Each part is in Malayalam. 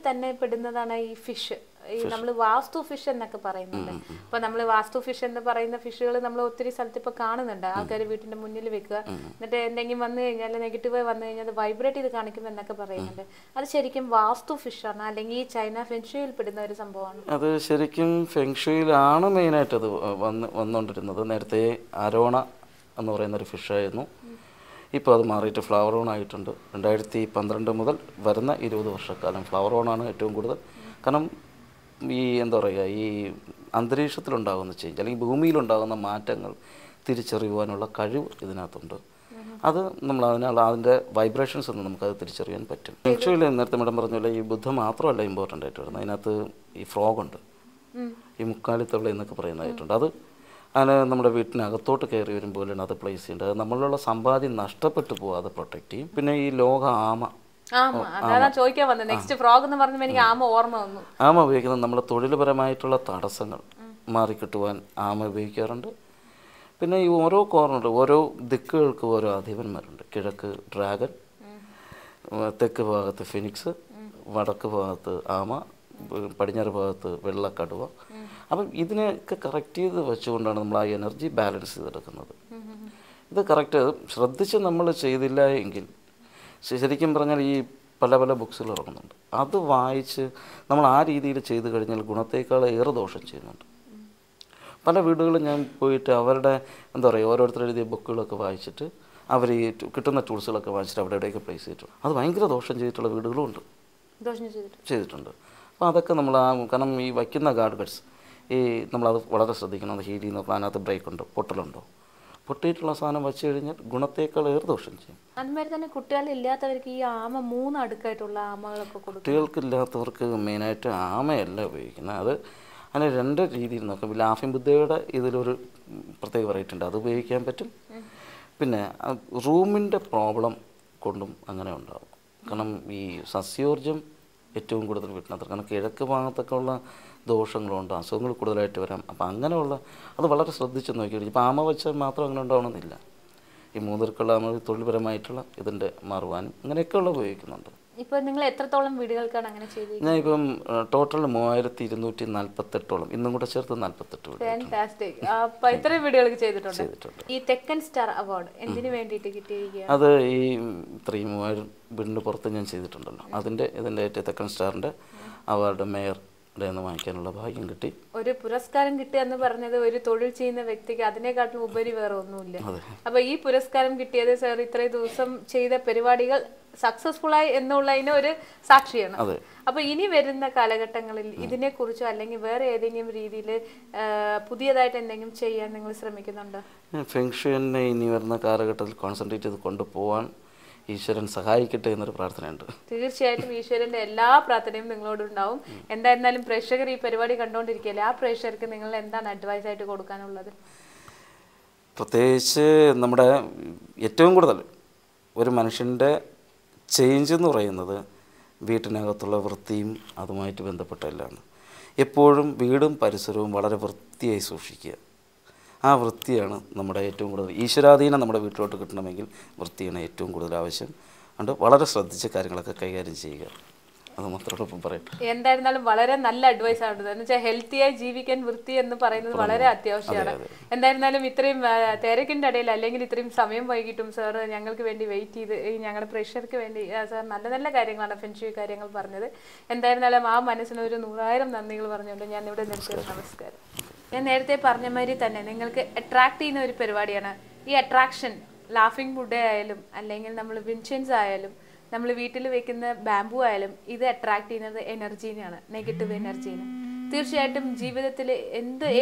തന്നെ പെടുന്നതാണ് ഈ ഫിഷ്. ഈ നമ്മൾ വാസ്തു ഫിഷ് എന്നൊക്കെ പറയുന്നുണ്ട്. ഇപ്പൊ നമ്മൾ വാസ്തു ഫിഷ് എന്ന് പറയുന്ന ഫിഷുകൾ നമ്മൾ ഒത്തിരി സ്ഥലത്ത് ഇപ്പൊ കാണുന്നുണ്ട്. ആൾക്കാർ വീട്ടിന്റെ മുന്നിൽ വെക്കുക, എന്നിട്ട് എന്തെങ്കിലും വന്നു കഴിഞ്ഞാൽ നെഗറ്റീവ് വന്നു കഴിഞ്ഞാൽ അത് വൈബ്രേറ്റ് ചെയ്ത് കാണിക്കും എന്നൊക്കെ പറയുന്നുണ്ട്. അത് ശരിക്കും വാസ്തു ഫിഷാണ് അല്ലെങ്കിൽ ഈ ചൈന ഫെങ്ഷുയിൽ പെടുന്ന ഒരു സംഭവമാണ്? അത് ശരിക്കും ഫെങ്ഷുയിലാണ് മെയിനായിട്ട് അത് വന്നുകൊണ്ടിരുന്നത്. നേരത്തെ അരോണ എന്ന് പറയുന്നൊരു ഫിഷായിരുന്നു. ഇപ്പോൾ അത് മാറിയിട്ട് ഫ്ലവർ ഓൺ ആയിട്ടുണ്ട്. 2012 മുതൽ വരുന്ന 20 വർഷക്കാലം ഫ്ലവർ ഓണാണ് ഏറ്റവും കൂടുതൽ. കാരണം ഈ എന്താ പറയുക, ഈ അന്തരീക്ഷത്തിലുണ്ടാകുന്ന ചേഞ്ച് അല്ലെങ്കിൽ ഭൂമിയിലുണ്ടാകുന്ന മാറ്റങ്ങൾ തിരിച്ചറിയുവാനുള്ള കഴിവ് ഇതിനകത്തുണ്ട്. അത് നമ്മൾ അതിൻ്റെ വൈബ്രേഷൻസ് ഒന്നും നമുക്കത് തിരിച്ചറിയാൻ പറ്റും. ആക്ച്വലി നേരത്തെ മേഡം പറഞ്ഞ ഈ ബുദ്ധ മാത്രമല്ല ഇമ്പോർട്ടൻ്റ് ആയിട്ട് വരുന്നത്. അതിനകത്ത് ഈ ഫ്രോഗുണ്ട്, ഈ മുക്കാലിത്തവള എന്നൊക്കെ പറയുന്നതായിട്ടുണ്ട്. അത് അങ്ങനെ നമ്മുടെ വീട്ടിനകത്തോട്ട് കയറി വരുമ്പോഴാണ് അത് പ്ലേസ് ചെയ്യേണ്ടത്. അത് നമ്മളുള്ള സമ്പാദ്യം നഷ്ടപ്പെട്ടു പോകാതെ പ്രൊട്ടക്റ്റ് ചെയ്യും. പിന്നെ ഈ ലോക ആമ ചോദിക്കാൻ വന്നത് നെക്സ്റ്റ് ഫ്രോഗ് എന്ന് പറഞ്ഞപ്പോൾ എനിക്ക് ആമ ഓർമ്മ വന്നു. ആമ ഉപയോഗിക്കുന്നത് നമ്മുടെ തൊഴിൽപരമായിട്ടുള്ള തടസ്സങ്ങൾ മാറിക്കിട്ടുവാൻ ആമ ഉപയോഗിക്കാറുണ്ട്. പിന്നെ ഈ ഓരോ കോർണർ, ഓരോ ദിക്കുകൾക്ക് ഓരോ അധിപന്മാരുണ്ട്. കിഴക്ക് ഡ്രാഗൺ, തെക്ക് ഭാഗത്ത് ഫിനിക്സ്, വടക്ക് ഭാഗത്ത് ആമ, പടിഞ്ഞാറ് ഭാഗത്ത് വെള്ളക്കടുവ. അപ്പം ഇതിനെയൊക്കെ കറക്റ്റ് ചെയ്ത് വെച്ചുകൊണ്ടാണ് നമ്മൾ ആ എനർജി ബാലൻസ് ചെയ്തെടുക്കുന്നത്. ഇത് കറക്റ്റ് ശ്രദ്ധിച്ച് നമ്മൾ ചെയ്തില്ല എങ്കിൽ, ശരിക്കും പറഞ്ഞാൽ ഈ പല പല ബുക്സുകൾ ഇറങ്ങുന്നുണ്ട്, അത് വായിച്ച് നമ്മൾ ആ രീതിയിൽ ചെയ്ത് കഴിഞ്ഞാൽ ഗുണത്തേക്കാൾ ഏറെ ദോഷം ചെയ്യുന്നുണ്ട്. പല വീടുകളും ഞാൻ പോയിട്ട് അവരുടെ എന്താ പറയുക, ഓരോരുത്തർ എഴുതിയ ബുക്കുകളൊക്കെ വായിച്ചിട്ട് അവർ ഈ കിട്ടുന്ന ടൂൾസുകളൊക്കെ വാങ്ങിച്ചിട്ട് അവിടെ എവിടെയൊക്കെ പ്ലേസ് ചെയ്തിട്ടുണ്ട്. അത് ഭയങ്കര ദോഷം ചെയ്തിട്ടുള്ള വീടുകളും ഉണ്ട്, ചെയ്തിട്ടുണ്ട്. അപ്പോൾ അതൊക്കെ നമ്മൾ കാരണം ഈ വയ്ക്കുന്ന ഗാഡ്ഗറ്റ്സ് ഈ നമ്മളത് വളരെ ശ്രദ്ധിക്കണം. അത് ഹീൽ ചെയ്യുന്ന അതിനകത്ത് ബ്രേക്ക് ഉണ്ടോ, പൊട്ടലുണ്ടോ, പൊട്ടിയിട്ടുള്ള സാധനം വെച്ച് കഴിഞ്ഞാൽ ഗുണത്തേക്കാൾ ഏറെ ദോഷം ചെയ്യും. അതുമാതിരി തന്നെ കുട്ടികളില്ലാത്തവർക്ക് ഈ ആമ 3 അടുക്കായിട്ടുള്ള ആമകളൊക്കെ കൊടുക്കും. കുട്ടികൾക്കില്ലാത്തവർക്ക് മെയിനായിട്ട് ആമയല്ല ഉപയോഗിക്കുന്നത്. അത് അങ്ങനെ 2 രീതിയിൽ നോക്കാം. ലാഫിംഗ് ബുദ്ധയുടെ ഇതിലൊരു പ്രത്യേക വെറൈറ്റി ഉണ്ട്, അത് ഉപയോഗിക്കാൻ പറ്റും. പിന്നെ റൂമിൻ്റെ പ്രോബ്ലം കൊണ്ടും അങ്ങനെ ഉണ്ടാകും. കാരണം ഈ സസ്യോർജം ഏറ്റവും കൂടുതൽ വീട്ടിനകത്ത്, കാരണം കിഴക്ക് ഭാഗത്തൊക്കെ ഉള്ള ദോഷങ്ങളുണ്ട്, അസുഖങ്ങൾ കൂടുതലായിട്ട് വരാം. അപ്പം അങ്ങനെയുള്ള അത് വളരെ ശ്രദ്ധിച്ച് നോക്കി. ഇപ്പം ആമ വെച്ചാൽ മാത്രം അങ്ങനെ ഉണ്ടാവണമെന്നില്ല. ഈ മൂന്നിർക്കുള്ള നമ്മൾ തൊഴിൽപരമായിട്ടുള്ള ഇതിൻ്റെ മാറുവാനും അങ്ങനെയൊക്കെയുള്ള ഉപയോഗിക്കുന്നുണ്ട്. ഇപ്പോൾ നിങ്ങൾ എത്രത്തോളം വീടുകൾക്കാണ് അങ്ങനെ ചെയ്തത്? ഞാൻ ഇപ്പം ടോട്ടൽ 3248, ഇന്നും കൂടെ ചേർത്ത് 48 വീട്. ഫാന്റാസ്റ്റിക്. അപ്പോൾ ഇത്രയും വീടുകൾക്ക് ചെയ്തിട്ടുണ്ട്. ഈ തെക്കൻ സ്റ്റാർ അവാർഡ് എന്തിനു വേണ്ടിയിട്ട് കിട്ടിയിരിക്കുക? അത് ഈ 3000 വീടിന് പുറത്ത് ഞാൻ ചെയ്തിട്ടുണ്ടല്ലോ, ഇതിൻ്റെ തെക്കൻ സ്റ്റാറിൻ്റെ അവാർഡ് മേയർ എന്ന് വാങ്ങിക്കാനുള്ള ഭാഗ്യം കിട്ടി. ഒരു പുരസ്കാരം കിട്ടുക എന്ന് പറഞ്ഞത് ഒരു തൊഴിൽ ചെയ്യുന്ന വ്യക്തിക്ക് അതിനെക്കാട്ടും ഉപരി വേറെ ഒന്നുമില്ല. അപ്പൊ ഈ പുരസ്കാരം കിട്ടിയത് സാർ ഇത്രയും ദിവസം ചെയ്ത പരിപാടികൾ സക്സസ്ഫുൾ ആയി എന്നുള്ളതിന് ഒരു സാക്ഷിയാണ്. അപ്പൊ ഇനി വരുന്ന കാലഘട്ടങ്ങളിൽ ഇതിനെക്കുറിച്ചോ അല്ലെങ്കിൽ വേറെ ഏതെങ്കിലും രീതിയിൽ പുതിയതായിട്ട് എന്തെങ്കിലും ചെയ്യാൻ നിങ്ങൾ ശ്രമിക്കുന്നുണ്ടോ? ഫെങ്ഷുവിനെ ഇനി വരുന്ന കാലഘട്ടത്തിൽ കോൺസെൻട്രേറ്റ് ചെയ്ത് കൊണ്ടുപോകാൻ ഈശ്വരൻ സഹായിക്കട്ടെ എന്നൊരു പ്രാർത്ഥനയുണ്ട്. തീർച്ചയായിട്ടും ഈശ്വരന്റെ എല്ലാ പ്രാർത്ഥനയും നിങ്ങളോടുണ്ടാവും. എന്തായിരുന്നാലും പ്രേക്ഷകർ ഈ പരിപാടി കണ്ടുകൊണ്ടിരിക്കുകയല്ലേ, ആ പ്രേക്ഷകർക്ക് നിങ്ങൾ എന്താണ് അഡ്വൈസ് ആയിട്ട് കൊടുക്കാനുള്ളത്? പ്രത്യേകിച്ച് നമ്മുടെ ഏറ്റവും കൂടുതൽ ഒരു മനുഷ്യൻ്റെ ചേഞ്ച് എന്ന് പറയുന്നത് വീട്ടിനകത്തുള്ള വൃത്തിയും അതുമായിട്ട് ബന്ധപ്പെട്ട എല്ലാം. എപ്പോഴും വീടും പരിസരവും വളരെ വൃത്തിയായി സൂക്ഷിക്കുക. ആ വൃത്തിയാണ് നമ്മുടെ ഏറ്റവും കൂടുതൽ ഈശ്വരാധീനം നമ്മുടെ വീട്ടിലോട്ട് കിട്ടണമെങ്കിൽ വൃത്തിയാണ് ഏറ്റവും കൂടുതൽ ആവശ്യം. അതുകൊണ്ട് വളരെ ശ്രദ്ധിച്ച് കാര്യങ്ങളൊക്കെ കൈകാര്യം ചെയ്യുക, അത് മാത്രമൊപ്പം പറയട്ടെ. എന്തായിരുന്നാലും വളരെ നല്ല അഡ്വൈസ് ആണ്. എന്ന് വെച്ചാൽ ഹെൽത്തിയായി ജീവിക്കാൻ വൃത്തി എന്ന് പറയുന്നത് വളരെ അത്യാവശ്യമാണ്. എന്തായിരുന്നാലും ഇത്രയും തിരക്കിൻ്റെ ഇടയിൽ അല്ലെങ്കിൽ ഇത്രയും സമയം വൈകിട്ടും സാർ ഞങ്ങൾക്ക് വേണ്ടി വെയിറ്റ് ചെയ്ത് ഞങ്ങളുടെ പ്രേക്ഷകർക്ക് വേണ്ടി സാർ നല്ല നല്ല കാര്യങ്ങളാണ് ഫെങ്ഷുയി കാര്യങ്ങൾ പറഞ്ഞത്. എന്തായിരുന്നാലും ആ മനസ്സിന് ഒരു 100,000 നന്ദികൾ പറഞ്ഞുകൊണ്ട് ഞാൻ ഇവിടെ നിർത്തുന്നു. നമസ്കാരം. ഞാൻ നേരത്തെ പറഞ്ഞ മാതിരി തന്നെ നിങ്ങൾക്ക് അട്രാക്ട് ചെയ്യുന്ന ഒരു പരിപാടിയാണ് ഈ അട്രാക്ഷൻ. ലാഫിംഗ് ബുദ്ധ ആയാലും അല്ലെങ്കിൽ നമ്മൾ വിൻസെൻസ് ആയാലും നമ്മൾ വീട്ടിൽ വെക്കുന്ന ബാംബു ആയാലും ഇത് അട്രാക്ട് ചെയ്യുന്നത് എനർജീനെയാണ്, നെഗറ്റീവ് എനർജീനെ. തീർച്ചയായിട്ടും ജീവിതത്തിൽ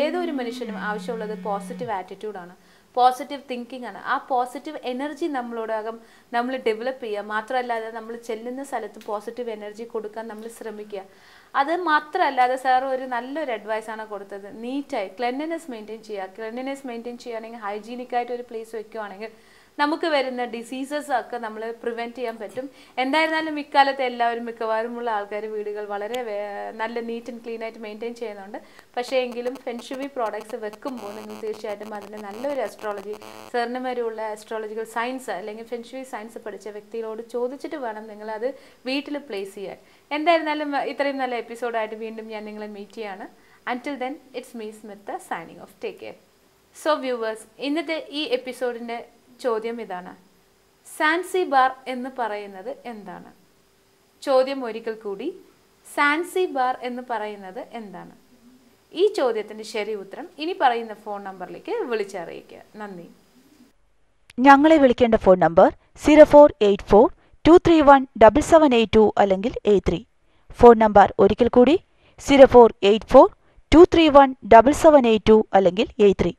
ഏതൊരു മനുഷ്യനും ആവശ്യമുള്ളത് പോസിറ്റീവ് ആറ്റിറ്റ്യൂഡാണ്, പോസിറ്റീവ് തിങ്കിങ് ആണ്. ആ പോസിറ്റീവ് എനർജി നമ്മളോടകം നമ്മൾ ഡെവലപ്പ് ചെയ്യുക. മാത്രമല്ലാതെ നമ്മൾ ചെല്ലുന്ന സ്ഥലത്ത് പോസിറ്റീവ് എനർജി കൊടുക്കാൻ നമ്മൾ ശ്രമിക്കുക. അത് മാത്രമല്ലാതെ സാർ ഒരു നല്ലൊരു അഡ്വൈസാണ് കൊടുത്തത്. നീറ്റായി ക്ലെൻലിനെസ് മെയിൻറ്റെയിൻ ചെയ്യുക. ക്ലെൻലിനെസ് മെയിൻറ്റെയിൻ ചെയ്യുകയാണെങ്കിൽ ഹൈജീനിക്കായിട്ട് ഒരു പ്ലേസ് വെക്കുകയാണെങ്കിൽ നമുക്ക് വരുന്ന ഡിസീസസ് ഒക്കെ നമ്മൾ പ്രിവെൻറ്റ് ചെയ്യാൻ പറ്റും. എന്തായിരുന്നാലും ഇക്കാലത്ത് എല്ലാവരും മിക്കവാറുമുള്ള ആൾക്കാർ വീടുകൾ വളരെ നല്ല നീറ്റ് ആൻഡ് ക്ലീൻ ആയിട്ട് മെയിൻറ്റെയിൻ ചെയ്യുന്നുണ്ട്. പക്ഷേ എങ്കിലും ഫെങ്ഷുയി പ്രോഡക്ട്സ് വെക്കുമ്പോൾ നിങ്ങൾ തീർച്ചയായിട്ടും അതിന് നല്ലൊരു അസ്ട്രോളജി, സാറിനുമാരുള്ള അസ്ട്രോളജിക്കൽ സയൻസ് അല്ലെങ്കിൽ ഫെങ്ഷുയി സയൻസ് പഠിച്ച വ്യക്തികളോട് ചോദിച്ചിട്ട് വേണം നിങ്ങളത് വീട്ടിൽ പ്ലേസ് ചെയ്യാൻ. എന്തായിരുന്നാലും ഇത്രയും നല്ല എപ്പിസോഡായിട്ട് വീണ്ടും ഞാൻ നിങ്ങളെ മീറ്റ് ചെയ്യാണ്. അൻറ്റിൽ then it's me Smith signing off. Take care. So viewers, ഇന്നത്തെ ഈ എപ്പിസോഡിൻ്റെ ചോദ്യം ഇതാണ്: സാൻസിബാർ എന്ന് പറയുന്നത് എന്താണ്? ചോദ്യം ഒരിക്കൽ കൂടി, സാൻസിബാർ എന്ന് പറയുന്നത് എന്താണ്? ഈ ചോദ്യത്തിൻ്റെ ശരി ഉത്തരം ഇനി പറയുന്ന ഫോൺ നമ്പറിലേക്ക് വിളിച്ചറിയിക്കുക. നന്ദി. ഞങ്ങളെ വിളിക്കേണ്ട ഫോൺ നമ്പർ 0484-231-7782 അല്ലെങ്കിൽ 83. ഫോൺ നമ്പർ ഒരിക്കൽ കൂടി 0484-231-7782 അല്ലെങ്കിൽ 83.